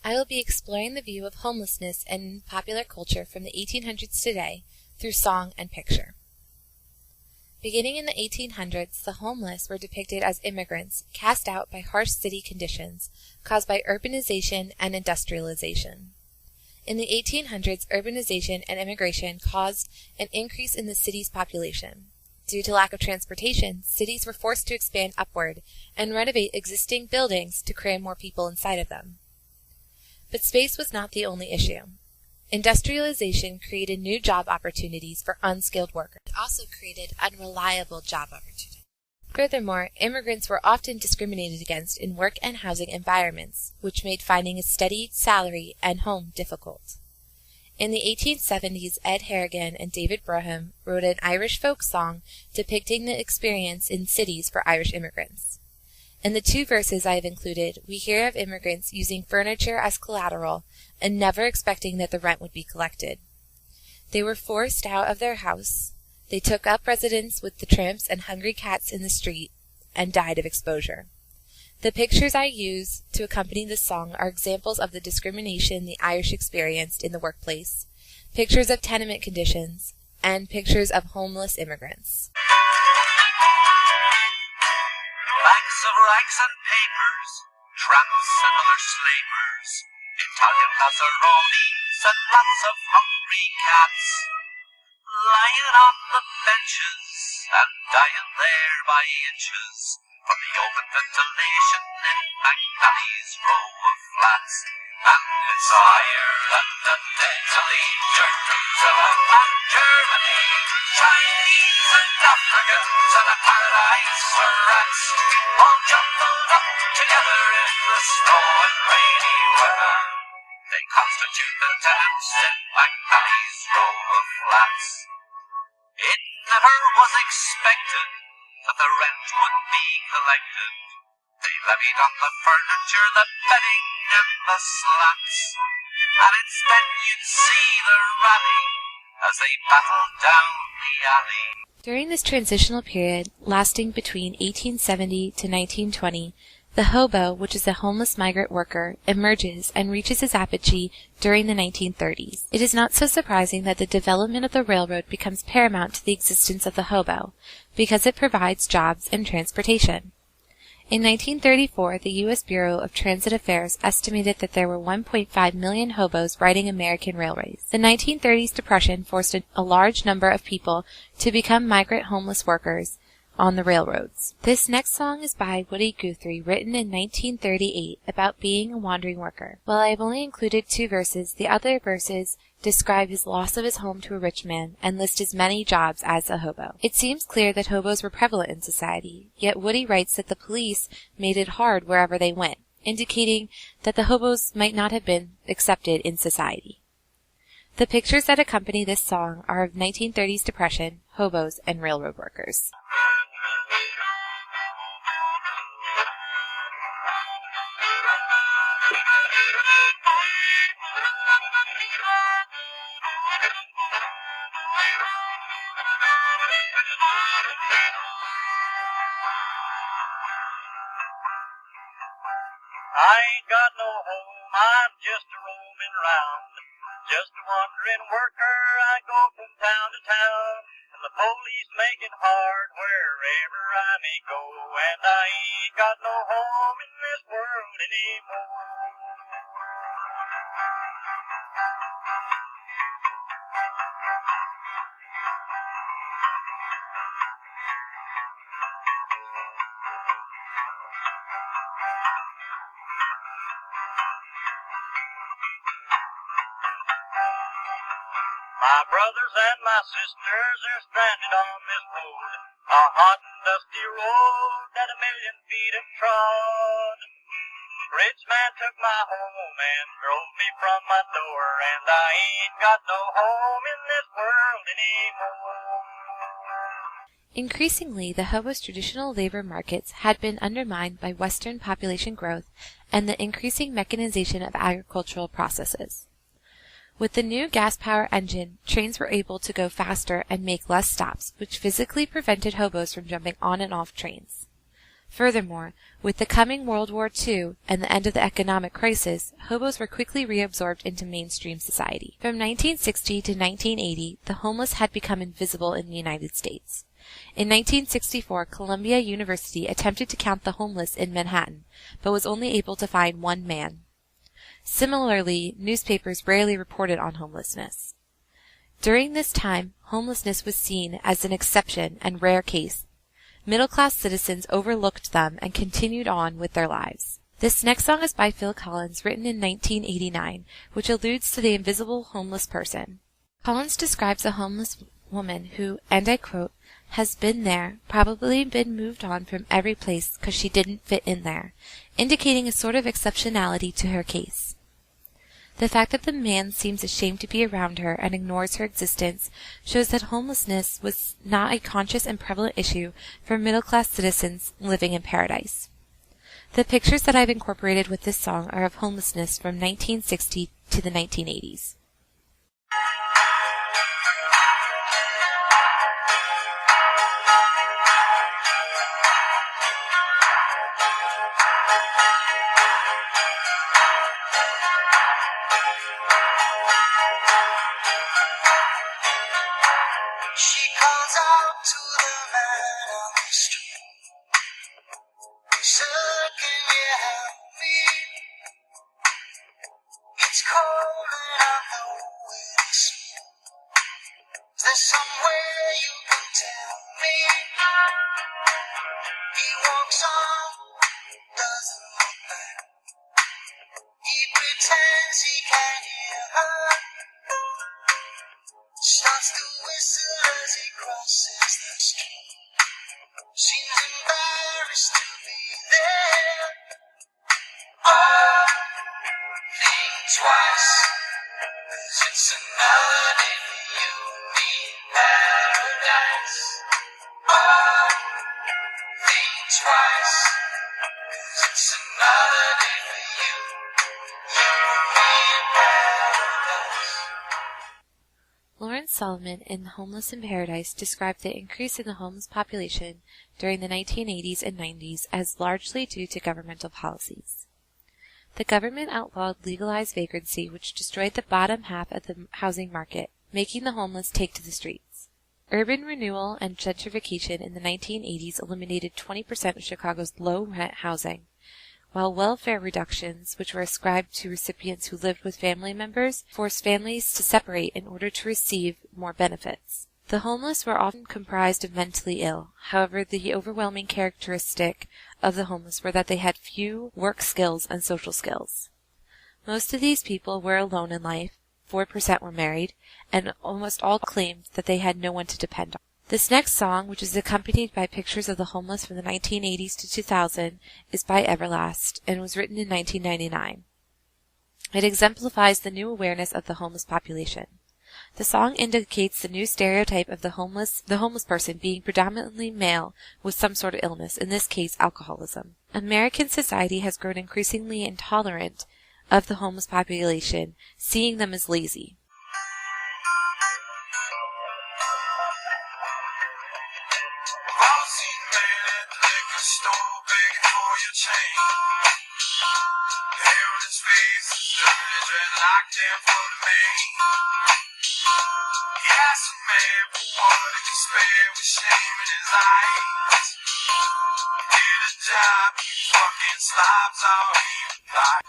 I will be exploring the view of homelessness in popular culture from the 1800s today through song and picture. Beginning in the 1800s, the homeless were depicted as immigrants cast out by harsh city conditions caused by urbanization and industrialization. In the 1800s, urbanization and immigration caused an increase in the city's population. Due to lack of transportation, cities were forced to expand upward and renovate existing buildings to cram more people inside of them. But space was not the only issue. Industrialization created new job opportunities for unskilled workers. It also created unreliable job opportunities. Furthermore, immigrants were often discriminated against in work and housing environments, which made finding a steady salary and home difficult. In the 1870s, Ed Harrigan and David Brougham wrote an Irish folk song depicting the experience in cities for Irish immigrants. In the two verses I have included, we hear of immigrants using furniture as collateral and never expecting that the rent would be collected. They were forced out of their house. They took up residence with the tramps and hungry cats in the street and died of exposure. The pictures I use to accompany this song are examples of the discrimination the Irish experienced in the workplace, pictures of tenement conditions, and pictures of homeless immigrants. Bags of rags and papers, tramps and other slavers, Italian lazzaronis and lots of hungry cats, lying on the benches and dying there by inches from the open ventilation in McNally's row of flats. And it's Ireland and Italy, Jerusalem and Germany, Chinese and Africans and a paradise for rats, all jumbled up together in the snow and rainy weather. They constitute the tenants in McNally's row of flats. It never was expected that the rent would be collected. They levied on the furniture, the bedding, and the slats, and it's then you'd see the rally as they battled down the alley. During this transitional period, lasting between 1870 to 1920, the hobo, which is a homeless migrant worker, emerges and reaches his apogee during the 1930s. It is not so surprising that the development of the railroad becomes paramount to the existence of the hobo, because it provides jobs and transportation. In 1934, the U.S. Bureau of Transit Affairs estimated that there were 1.5 million hobos riding American railways. The 1930s Depression forced a large number of people to become migrant homeless workers on the railroads. This next song is by Woody Guthrie, written in 1938, about being a wandering worker. While I have only included two verses, the other verses describe his loss of his home to a rich man and list his many jobs as a hobo. It seems clear that hobos were prevalent in society, yet Woody writes that the police made it hard wherever they went, indicating that the hobos might not have been accepted in society. The pictures that accompany this song are of 1930s Depression, hobos, and railroad workers. I ain't got no home, I'm just a roaming round, just a wandering worker, I go from town to town, and the police make it hard wherever I may go, and I ain't got no home in this world anymore. My brothers and my sisters are stranded on this road, a hot and dusty road that 1,000,000 feet have trod. Rich man took my home and drove me from my door, and I ain't got no home in this world anymore. Increasingly, the hobo's traditional labor markets had been undermined by Western population growth and the increasing mechanization of agricultural processes. With the new gas-power engine, trains were able to go faster and make less stops, which physically prevented hobos from jumping on and off trains. Furthermore, with the coming World War II and the end of the economic crisis, hobos were quickly reabsorbed into mainstream society. From 1960 to 1980, the homeless had become invisible in the United States. In 1964, Columbia University attempted to count the homeless in Manhattan, but was only able to find one man. Similarly, newspapers rarely reported on homelessness. During this time, homelessness was seen as an exception and rare case. Middle-class citizens overlooked them and continued on with their lives. This next song is by Phil Collins, written in 1989, which alludes to the invisible homeless person. Collins describes a homeless woman who, and I quote, has been there, probably been moved on from every place because she didn't fit in there, indicating a sort of exceptionality to her case. The fact that the man seems ashamed to be around her and ignores her existence shows that homelessness was not a conscious and prevalent issue for middle-class citizens living in paradise. The pictures that I've incorporated with this song are of homelessness from 1960 to the 1980s. She calls out to the man on the street. Sir, can you help me? It's cold and I'm nowhere to sleep. Is there somewhere you can tell me? He walks on, doesn't look back. He pretends he can't hear her. Starts to whistle as he crosses the street. Seems embarrassed to be there. Oh, think twice, 'cause it's another day for you and me in paradise. Oh, think twice, 'cause it's another day for you and me in paradise. Lawrence Solomon in Homeless in Paradise described the increase in the homeless population during the 1980s and 90s as largely due to governmental policies. The government outlawed legalized vagrancy, which destroyed the bottom half of the housing market, making the homeless take to the streets. Urban renewal and gentrification in the 1980s eliminated 20% of Chicago's low-rent housing, while welfare reductions, which were ascribed to recipients who lived with family members, forced families to separate in order to receive more benefits. The homeless were often comprised of mentally ill. However, the overwhelming characteristic of the homeless were that they had few work skills and social skills. Most of these people were alone in life, 4% were married, and almost all claimed that they had no one to depend on. This next song, which is accompanied by pictures of the homeless from the 1980s to 2000, is by Everlast and was written in 1999. It exemplifies the new awareness of the homeless population. The song indicates the new stereotype of the homeless person being predominantly male with some sort of illness, in this case alcoholism. American society has grown increasingly intolerant of the homeless population, seeing them as lazy. Locked in for the main. He asked a man for what he could spare with shame in his eyes. He did a job, you fucking slobs, all he replied.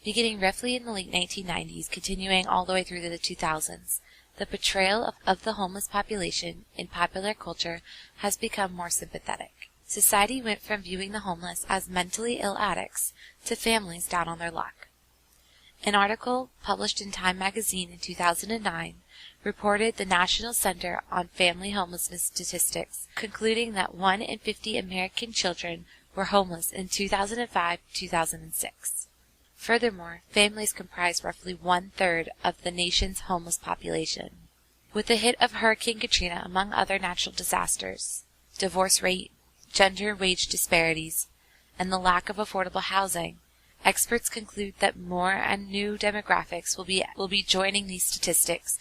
Beginning roughly in the late 1990s, continuing all the way through to the 2000s, the portrayal of the homeless population in popular culture has become more sympathetic. Society went from viewing the homeless as mentally ill addicts to families down on their luck. An article published in Time magazine in 2009 reported the National Center on Family Homelessness Statistics, concluding that 1 in 50 American children were homeless in 2005-2006. Furthermore, families comprise roughly 1/3 of the nation's homeless population. With the hit of Hurricane Katrina, among other natural disasters, divorce rate, gender wage disparities, and the lack of affordable housing, experts conclude that more and new demographics will be joining these statistics.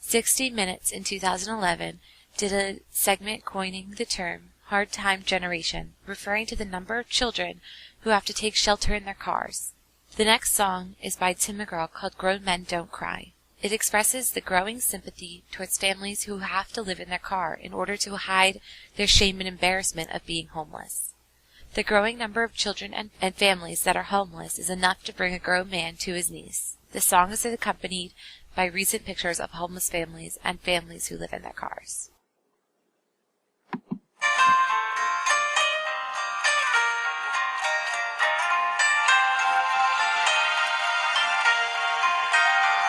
60 Minutes in 2011 did a segment coining the term hard time generation, referring to the number of children who have to take shelter in their cars. The next song is by Tim McGraw called Grown Men Don't Cry. It expresses the growing sympathy towards families who have to live in their car in order to hide their shame and embarrassment of being homeless. The growing number of children and families that are homeless is enough to bring a grown man to his knees. The song is accompanied by recent pictures of homeless families and families who live in their cars.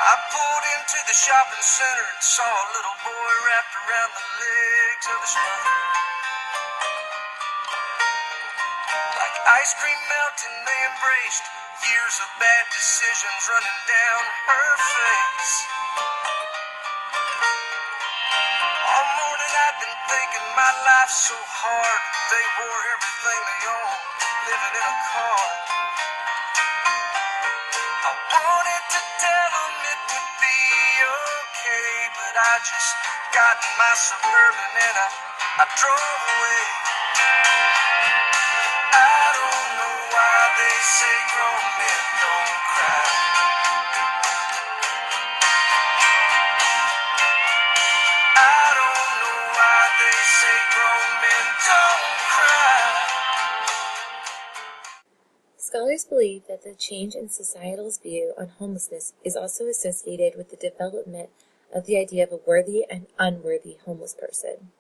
I pulled into the shopping center and saw a little boy wrapped around the legs of his mother. Like ice cream melting, they embraced years of bad decisions running down her face. All morning I've been thinking my life's so hard. They wore everything they own, living in a car. I wanted to tell them it would be okay, but I just got in my Suburban and I drove away. I don't know why they say grown men don't cry. I don't know why they say grown men don't cry. Scholars believe that the change in societal's view on homelessness is also associated with the development of the idea of a worthy and unworthy homeless person.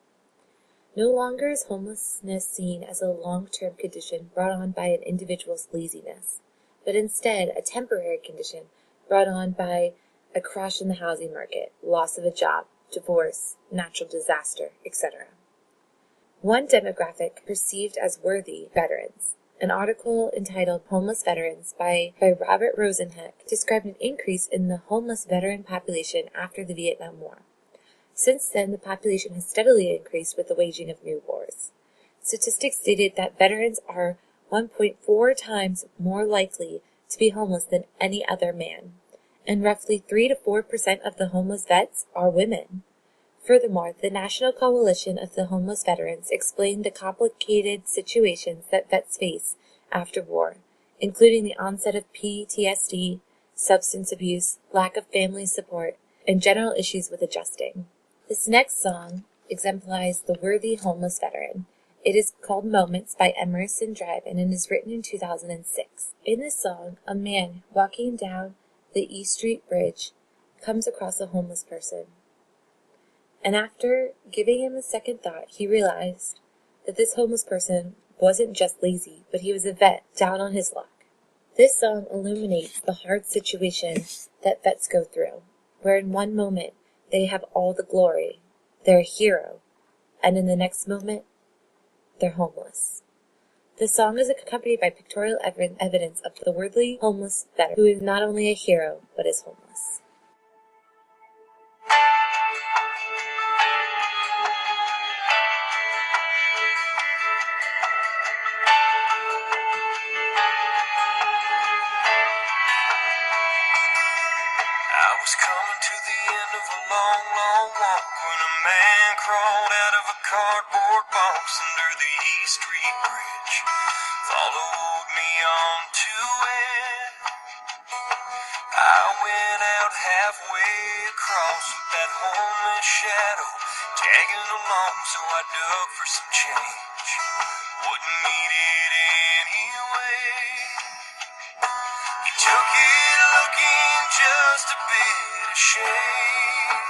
No longer is homelessness seen as a long-term condition brought on by an individual's laziness, but instead a temporary condition brought on by a crash in the housing market, loss of a job, divorce, natural disaster, etc. One demographic perceived as worthy: veterans. An article entitled Homeless Veterans by Robert Rosenheck described an increase in the homeless veteran population after the Vietnam War. Since then, the population has steadily increased with the waging of new wars. Statistics stated that veterans are 1.4 times more likely to be homeless than any other man, and roughly 3 to 4% of the homeless vets are women. Furthermore, the National Coalition of the Homeless Veterans explained the complicated situations that vets face after war, including the onset of PTSD, substance abuse, lack of family support, and general issues with adjusting. This next song exemplifies the worthy homeless veteran. It is called Moments by Emerson Drive, and it is written in 2006. In this song, a man walking down the East Street Bridge comes across a homeless person. And after giving him a second thought, he realized that this homeless person wasn't just lazy, but he was a vet down on his luck. This song illuminates the hard situation that vets go through, where in one moment they have all the glory, they're a hero, and in the next moment, they're homeless. The song is accompanied by pictorial evidence of the worthy homeless veteran, who is not only a hero, but is homeless. I was coming to the end of a long, long walk when a man crawled out of a cardboard box under the East Street Bridge, followed me onto it. I went out halfway across with that homeless shadow tagging along, so I dug for some change. Wouldn't need it anyway. He took it looking just a bit ashamed.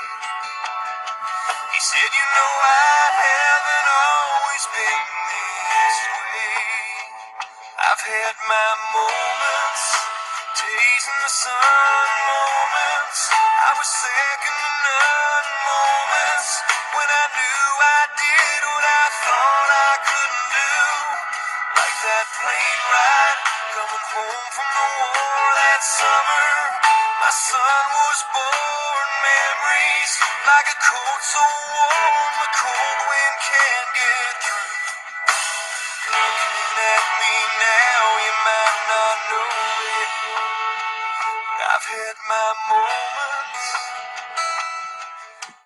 He said, you know, I haven't always been this way. I've had my moments, days in the sun moments. I was second to none moments, when I knew I did what I thought I couldn't do. Like that plane ride coming home from the war that summer. My son was born, memories like a coat so warm the cold wind can't get through. Looking at me now, you might not know it, but I've had my moments,